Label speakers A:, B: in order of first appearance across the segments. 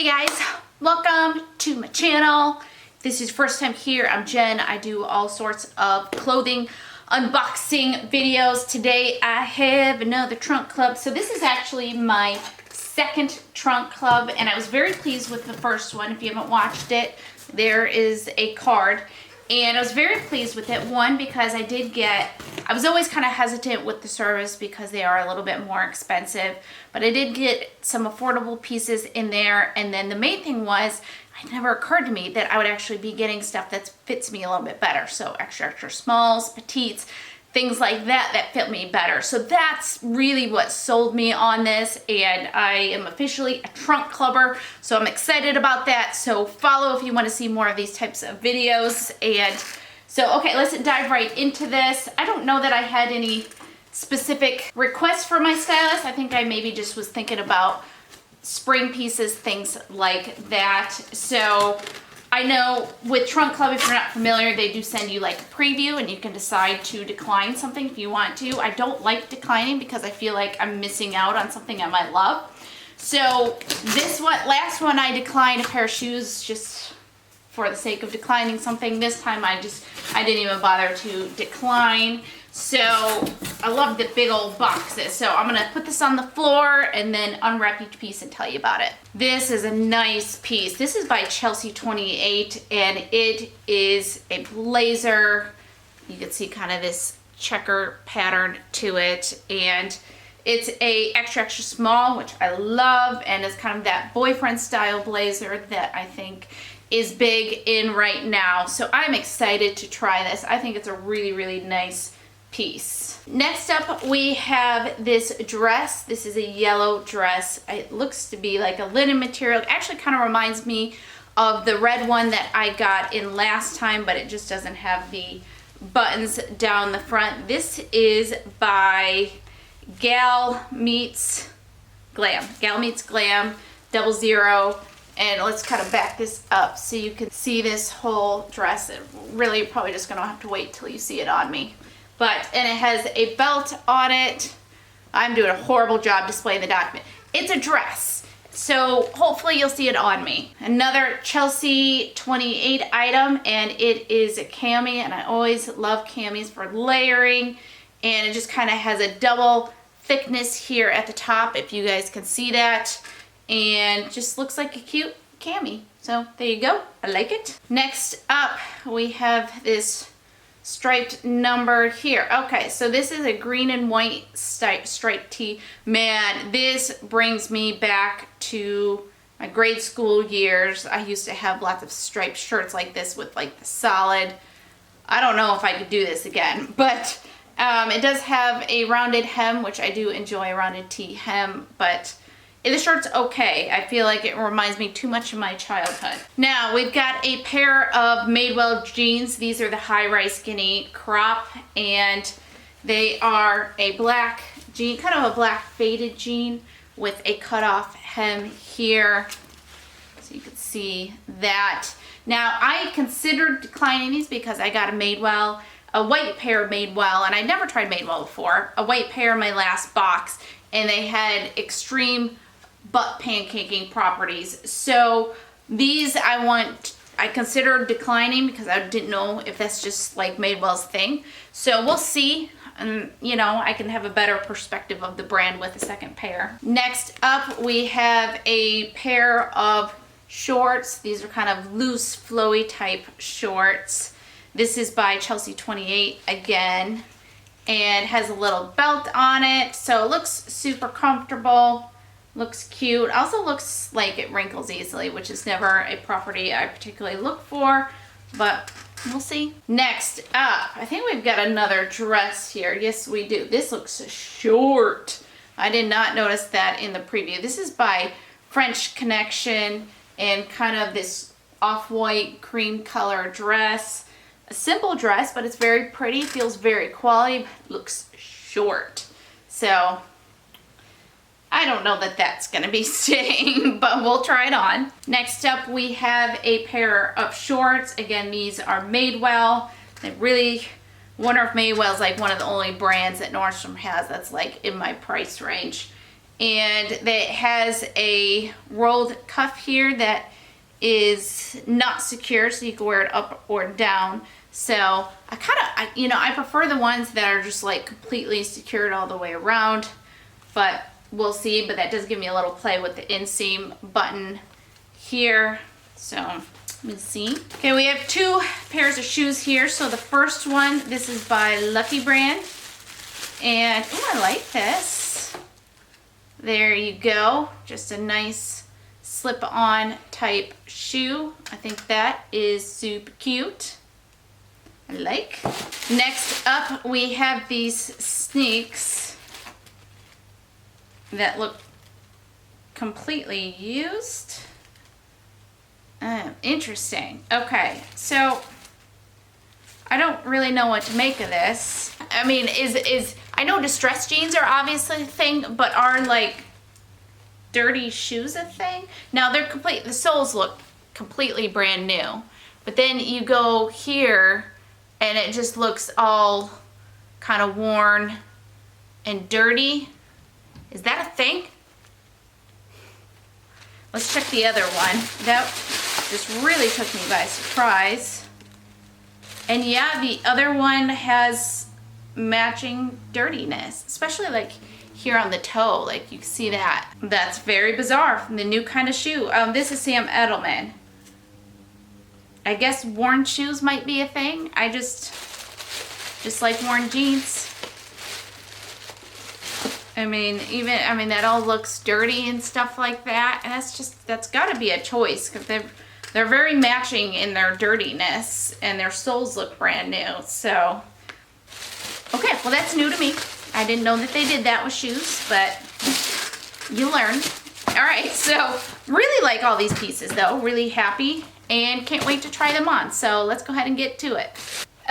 A: Hey guys, welcome to my channel. If this is your first time here, I'm Jen. I do all sorts of clothing unboxing videos. Today I have another trunk club. So this is actually my second trunk club and I was very pleased with the first one. If you haven't watched it, there is a card. And I was very pleased with it. One, because I was always kind of hesitant with the service because they are a little bit more expensive, but I did get some affordable pieces in there. And then the main thing was, it never occurred to me that I would actually be getting stuff that fits me a little bit better. So extra smalls, petites, things like that fit me better. So that's really what sold me on this, and I am officially a trunk clubber, so I'm excited about that. So follow if you want to see more of these types of videos. And so, okay, let's dive right into this. I don't know that I had any specific requests for my stylist. I think I maybe just was thinking about spring pieces, things like that. So I know with Trunk Club, if you're not familiar, they do send you like a preview and you can decide to decline something if you want to. I don't like declining because I feel like I'm missing out on something I might love. So this one, last one I declined a pair of shoes just for the sake of declining something. This time I didn't even bother to decline. So I love the big old boxes. So I'm gonna put this on the floor and then unwrap each piece and tell you about it. This is a nice piece. This is by Chelsea 28 and it is a blazer. You can see kind of this checker pattern to it, and it's a extra small, which I love, and it's kind of that boyfriend style blazer that I think is big in right now. So I'm excited to try this. I think it's a really nice piece. Next up we have this dress. This is a yellow dress. It looks to be like a linen material. It actually kind of reminds me of the red one that I got in last time, but it just doesn't have the buttons down the front. This is by Gal Meets Glam. Gal Meets Glam 00. And let's kind of back this up so you can see this whole dress. Really, you're probably just gonna have to wait till you see it on me. And it has a belt on it. I'm doing a horrible job displaying the document. It's a dress, so hopefully you'll see it on me. Another Chelsea 28 item, and it is a cami, and I always love camis for layering. And it just kind of has a double thickness here at the top, if you guys can see that. And just looks like a cute cami. So there you go, I like it. Next up, we have this striped number here. Okay, so this is a green and white striped tee. Man, this brings me back to my grade school years. I used to have lots of striped shirts like this with like the solid. I don't know if I could do this again, but it does have a rounded hem, which I do enjoy a rounded tee hem, but the shirt's okay. I feel like it reminds me too much of my childhood. Now, we've got a pair of Madewell jeans. These are the high-rise skinny crop, and they are a black jean, kind of a black faded jean with a cutoff hem here. So you can see that. Now, I considered declining these because I got a Madewell, a white pair of Madewell, and I'd never tried Madewell before, a white pair in my last box, and they had extreme butt pancaking properties. So these I considered declining because I didn't know if that's just like Madewell's thing. So we'll see, and you know, I can have a better perspective of the brand with a second pair. Next up, we have a pair of shorts. These are kind of loose, flowy type shorts. This is by Chelsea 28 again, and has a little belt on it, so it looks super comfortable. Looks cute. Also looks like it wrinkles easily, which is never a property I particularly look for, but we'll see. Next up, I think we've got another dress here. Yes, we do. This looks short. I did not notice that in the preview. This is by French Connection, and kind of this off-white cream color dress. A simple dress, but it's very pretty. Feels very quality, but looks short. So I don't know that that's gonna be staying, but we'll try it on. Next up, we have a pair of shorts. Again, these are Madewell. I really wonder if Madewell's like one of the only brands that Nordstrom has that's like in my price range. and that has a rolled cuff here that is not secure, so you can wear it up or down. So I prefer the ones that are just like completely secured all the way around, but we'll see. But that does give me a little play with the inseam button here. So let me see. Okay, we have two pairs of shoes here. So the first one, this is by Lucky Brand, and oh, I like this. There you go, just a nice slip-on type shoe. I think that is super cute. I like. Next up, we have these sneaks that look completely used. Interesting. Okay, so I don't really know what to make of this. I mean, I know distressed jeans are obviously a thing, but are like dirty shoes a thing? Now the soles look completely brand new, but then you go here and it just looks all kind of worn and dirty. Is that a thing? Let's check the other one. That just really took me by surprise. And yeah, the other one has matching dirtiness, especially like here on the toe, like you can see that. That's very bizarre. The new kind of shoe. This is Sam Edelman. I guess worn shoes might be a thing. I just like worn jeans. I mean, that all looks dirty and stuff like that. And that's gotta be a choice, because they're very matching in their dirtiness, and their soles look brand new. So, okay, well, that's new to me. I didn't know that they did that with shoes, but you learn. All right, so really like all these pieces though, really happy, and can't wait to try them on. So let's go ahead and get to it.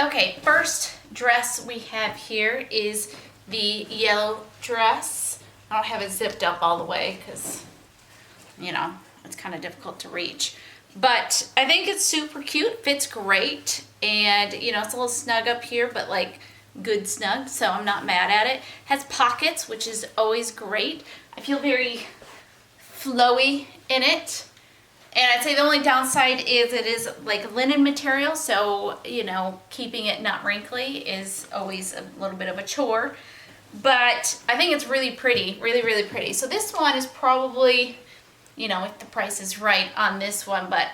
A: Okay, first dress we have here is the yellow dress. I don't have it zipped up all the way because, it's kind of difficult to reach. But I think it's super cute, fits great, and it's a little snug up here, but like good snug, so I'm not mad at it. Has pockets, which is always great. I feel very flowy in it. And I'd say the only downside is it is like linen material, so, keeping it not wrinkly is always a little bit of a chore. But I think it's really pretty, really, really pretty. So this one is probably, if the price is right on this one, but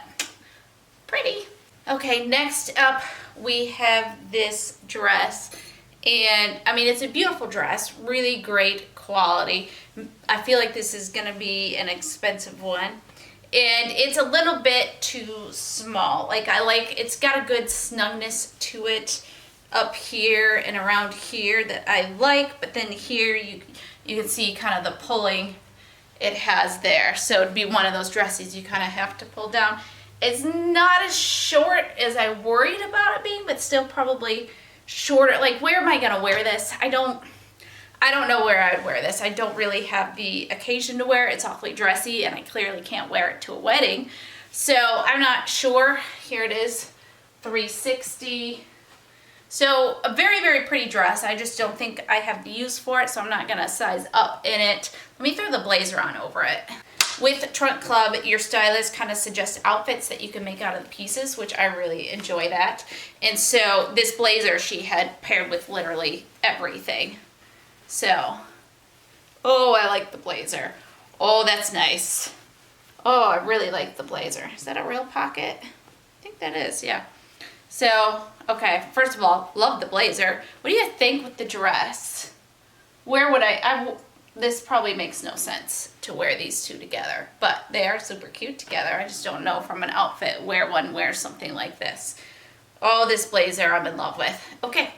A: pretty. Okay, next up we have this dress. And it's a beautiful dress, really great quality. I feel like this is gonna be an expensive one. And it's a little bit too small. It's got a good snugness to it up here and around here that I like, but then here you can see kind of the pulling it has there. So it'd be one of those dresses you kind of have to pull down. It's not as short as I worried about it being, but still probably shorter. Like, where am I gonna wear this? I don't know where I would wear this. I don't really have the occasion to wear it. It's awfully dressy, and I clearly can't wear it to a wedding. So I'm not sure. Here it is, $360. So a very, very pretty dress. I just don't think I have the use for it, so I'm not gonna size up in it. Let me throw the blazer on over it. With Trunk Club, your stylist kind of suggests outfits that you can make out of the pieces, which I really enjoy that. And so this blazer she had paired with literally everything. So, oh, I like the blazer. Oh, that's nice. Oh, I really like the blazer. Is that a real pocket? I think that is, yeah. So, okay, first of all, love the blazer. What do you think with the dress? Where would this probably makes no sense to wear these two together, but they are super cute together. I just don't know from an outfit where one wears something like this. Oh, this blazer I'm in love with. Okay,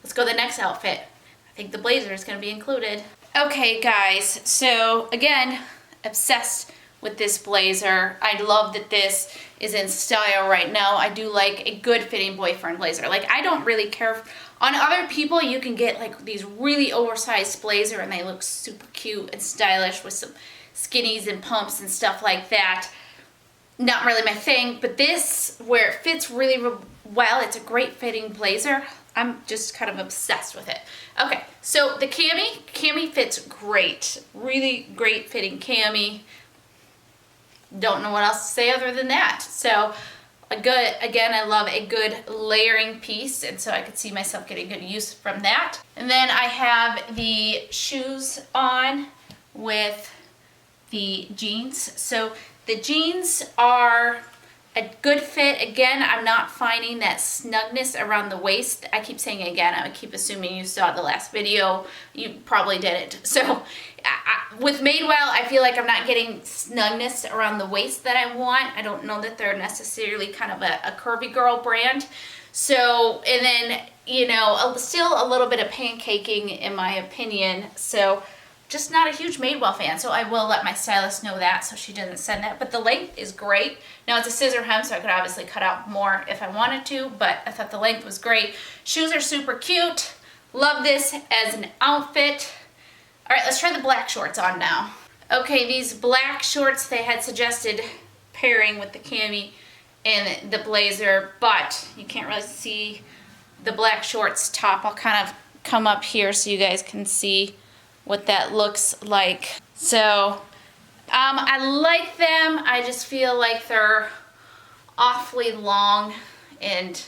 A: let's go to the next outfit. I think the blazer is going to be included. Okay, guys, so again, obsessed with this blazer. I love that this is in style right now. I do like a good fitting boyfriend blazer. Like, I don't really care. On other people, you can get like these really oversized blazer and they look super cute and stylish with some skinnies and pumps and stuff like that. Not really my thing, but this, where it fits really well, it's a great fitting blazer. I'm just kind of obsessed with it. Okay, so the cami fits great. Really great fitting cami. Don't know what else to say other than that. So again, I love a good layering piece, and so I could see myself getting good use from that. And then I have the shoes on with the jeans. So the jeans are a good fit. Again, I'm not finding that snugness around the waist. I keep saying again, I keep assuming you saw the last video. You probably didn't. So with Madewell, I feel like I'm not getting snugness around the waist that I want. I don't know that they're necessarily kind of a curvy girl brand. So, and then, you know, still a little bit of pancaking in my opinion. So just not a huge Madewell fan, so I will let my stylist know that so she doesn't send that. But the length is great. Now it's a scissor hem, so I could obviously cut out more if I wanted to, but I thought the length was great. Shoes are super cute. Love this as an outfit. All right, let's try the black shorts on now. Okay, these black shorts, they had suggested pairing with the cami and the blazer, but you can't really see the black shorts top. I'll kind of come up here so you guys can see what that looks like. So I like them. I just feel like they're awfully long, and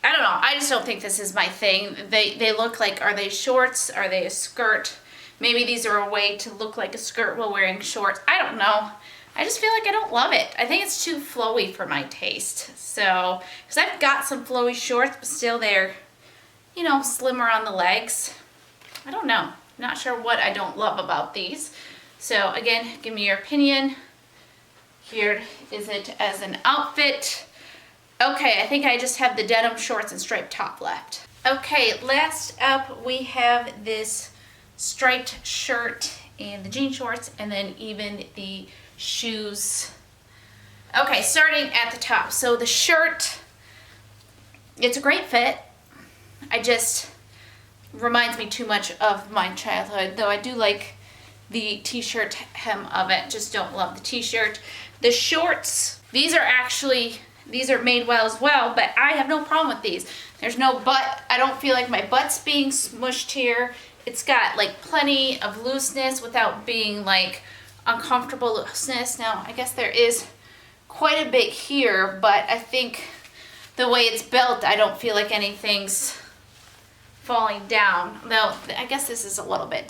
A: I don't know. I just don't think this is my thing. They look like, are they shorts? Are they a skirt? Maybe these are a way to look like a skirt while wearing shorts. I don't know. I just feel like I don't love it. I think it's too flowy for my taste. So, because I've got some flowy shorts, but still they're, you know, slimmer on the legs. I don't know. Not sure what I don't love about these. So again, give me your opinion. Here is it as an outfit. Okay, I think I just have the denim shorts and striped top left. Okay, last up we have this striped shirt and the jean shorts, and then even the shoes. Okay, starting at the top. So the shirt, it's a great fit. I just reminds me too much of my childhood, though I do like the t-shirt hem of it. Just don't love the t-shirt. The shorts, these are Madewell as well, but I have no problem with these. There's no butt. I don't feel like my butt's being smushed here. It's got like plenty of looseness without being like uncomfortable looseness. Now, I guess there is quite a bit here, but I think the way it's built, I don't feel like anything's falling down. Though I guess this is a little bit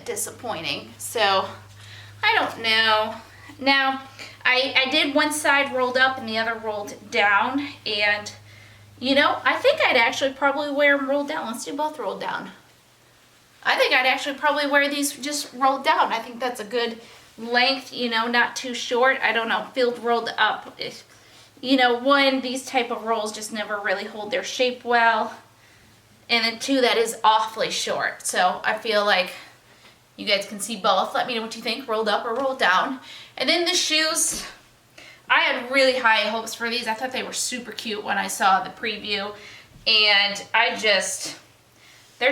A: disappointing. So I don't know. Now I did one side rolled up and the other rolled down, and you know, I think I'd actually probably wear them rolled down. Let's do both rolled down. I think I'd actually probably wear these just rolled down. I think that's a good length, you know, not too short. I don't know, filled rolled up. You know, one, these type of rolls just never really hold their shape well. And then two, that is awfully short. So I feel like you guys can see both. Let me know what you think, rolled up or rolled down. And then the shoes, I had really high hopes for these. I thought they were super cute when I saw the preview. And they're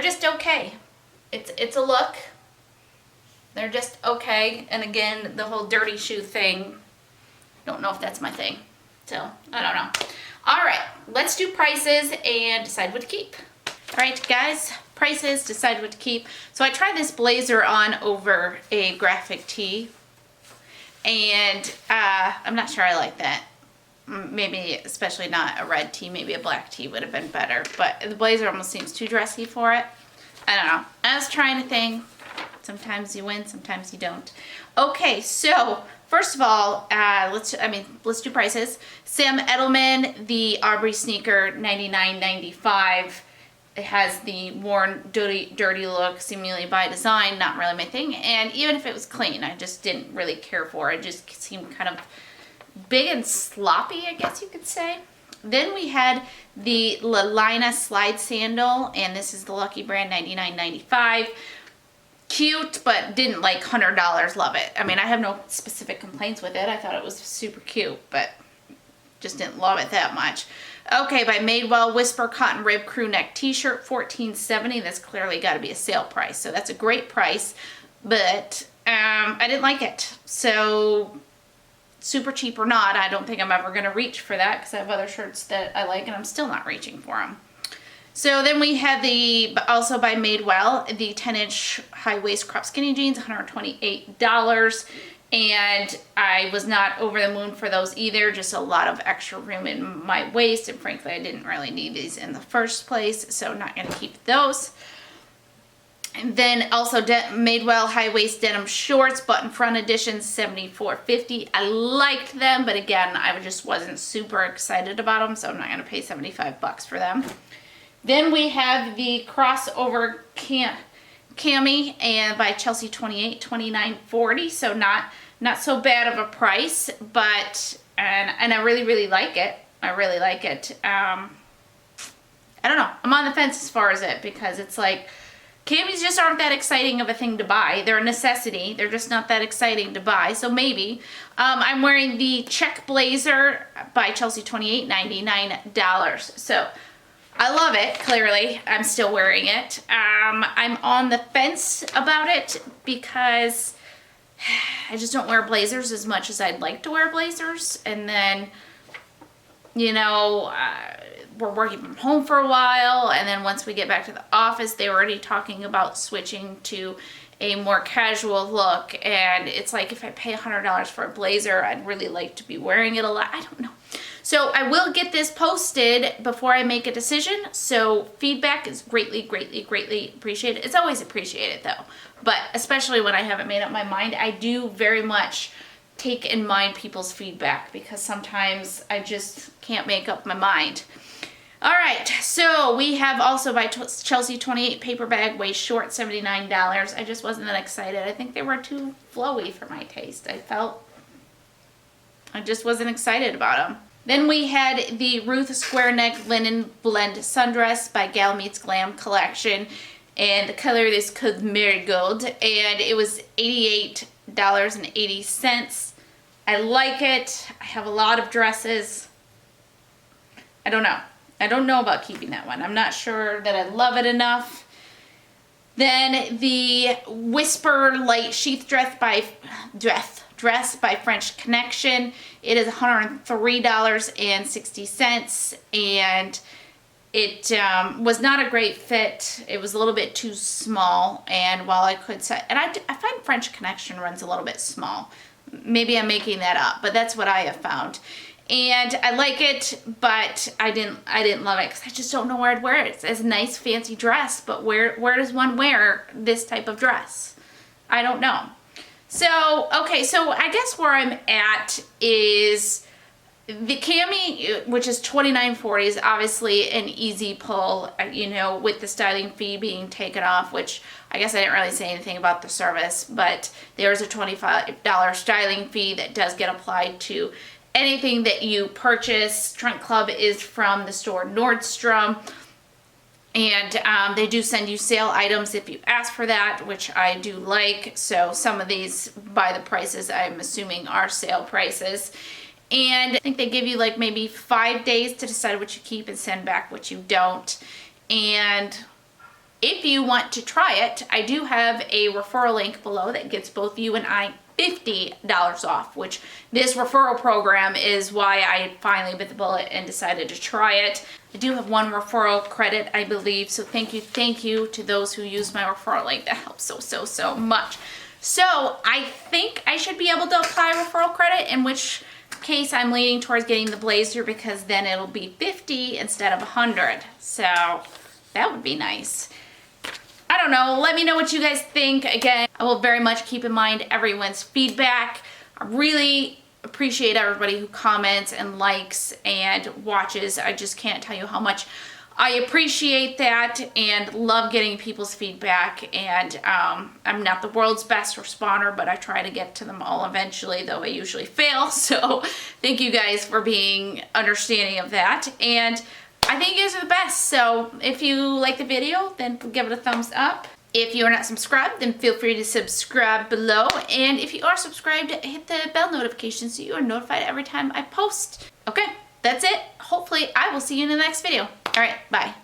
A: just okay. It's a look. They're just okay. And again, the whole dirty shoe thing, don't know if that's my thing. So, I don't know. All right, let's do prices and decide what to keep. All right, guys, prices, decide what to keep. So I tried this blazer on over a graphic tee, and I'm not sure I like that. Maybe, especially not a red tee, maybe a black tee would have been better, but the blazer almost seems too dressy for it. I don't know. I was trying a thing. Sometimes you win, sometimes you don't. Okay, so first of all, let's do prices. Sam Edelman, the Aubrey sneaker, $99.95. It has the worn, dirty look, seemingly by design, not really my thing. And even if it was clean, I just didn't really care for it. It just seemed kind of big and sloppy, I guess you could say. Then we had the Lilina slide sandal, and this is the Lucky brand, $99.95. Cute, but didn't like $100 love it. I mean, I have no specific complaints with it. I thought it was super cute, but just didn't love it that much. Okay, by Madewell, Whisper Cotton Rib Crew Neck T-shirt, $14.70. That's clearly got to be a sale price, so that's a great price, but I didn't like it. So super cheap or not, I don't think I'm ever gonna reach for that because I have other shirts that I like and I'm still not reaching for them. So then we had also by Madewell, the 10-inch high waist crop skinny jeans, $128. And I was not over the moon for those either, just a lot of extra room in my waist, and frankly I didn't really need these in the first place, so I'm not going to keep those. And then also Madewell high waist denim shorts, button front edition, $74.50. I liked them, but again I just wasn't super excited about them, so I'm not going to pay $75 for them. Then we have the crossover cami and by Chelsea 28, $29.40, so not so bad of a price, but and I really like it. I really like it. I don't know. I'm on the fence as far as it, because it's like camis just aren't that exciting of a thing to buy. They're a necessity. They're just not that exciting to buy. So maybe. I'm wearing the check blazer by Chelsea 28, $99. So I love it, clearly. I'm still wearing it. I'm on the fence about it because I just don't wear blazers as much as I'd like to wear blazers. And then, you know, we're working from home for a while. And then once we get back to the office, they were already talking about switching to a more casual look. And it's like, if I pay $100 for a blazer, I'd really like to be wearing it a lot. I don't know. So I will get this posted before I make a decision. So feedback is greatly appreciated. It's always appreciated though, but especially when I haven't made up my mind, I do very much take in mind people's feedback because sometimes I just can't make up my mind. All right, so we have also by Chelsea 28 paper bag waist short, $79. I just wasn't that excited. I think they were too flowy for my taste. I just wasn't excited about them. Then we had the Ruth square neck linen blend sundress by Gal Meets Glam collection, and the color is called Marigold, and it was $88.80. I like it. I have a lot of dresses. I don't know. I don't know about keeping that one. I'm not sure that I love it enough. Then the Whisper light sheath dress by French Connection. It is $103.60, and it was not a great fit. It was a little bit too small, and while I could say, and I find French Connection runs a little bit small. Maybe I'm making that up, but that's what I have found. And I like it, but I didn't love it because I just don't know where I'd wear it. It's a nice fancy dress, but where does one wear this type of dress? I don't know. So, okay, so I guess where I'm at is the cami, which is $29.40, is obviously an easy pull, you know, with the styling fee being taken off, which I guess I didn't really say anything about the service, but there's a $25 styling fee that does get applied to anything that you purchase. Trunk Club is from the store Nordstrom. And they do send you sale items if you ask for that, which I do like. So some of these, by the prices, I'm assuming are sale prices. And I think they give you like maybe 5 days to decide what you keep and send back what you don't. And if you want to try it, I do have a referral link below that gets both you and I $50 off, which this referral program is why I finally bit the bullet and decided to try it. I do have one referral credit, I believe, so thank you to those who use my referral link. That helps so much. So I think I should be able to apply referral credit, in which case I'm leaning towards getting the blazer because then it'll be 50 instead of 100. So that would be nice. I don't know. Let me know what you guys think. Again, I will very much keep in mind everyone's feedback. I really appreciate everybody who comments and likes and watches. I just can't tell you how much I appreciate that and love getting people's feedback. And I'm not the world's best responder, but I try to get to them all eventually, though I usually fail. So thank you guys for being understanding of that. And I think you guys are the best. So if you like the video, then give it a thumbs up. If you are not subscribed, then feel free to subscribe below. And if you are subscribed, hit the bell notification so you are notified every time I post. Okay, that's it. Hopefully I will see you in the next video. All right, bye.